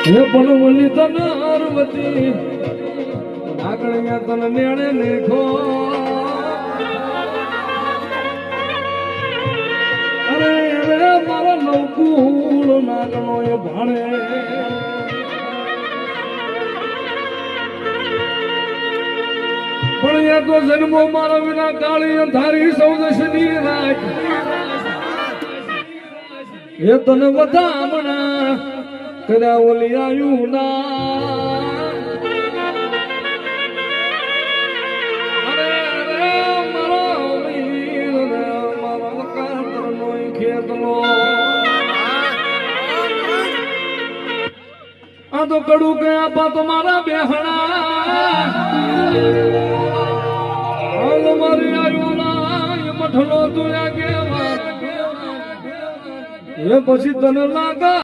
હે પણ ઓલી તન અરવતી આગળિયા તન નેણે લેખો અરે અરે મારો નવકુળ નાગણો એ ભાણે પણ એ તો જન્મો મારા વિના કાળી અંધારી સૌદશની રાત એ તને વધામણા કર્યા ઓલી આયુ ના અરે અરે મારો વીર મારો કાતરનો ખેતનો આ તો કડું ગયા પા તો મારા બેહણા મારી આયુ ના મઠલો તું કેવા એ પછી તને લાગા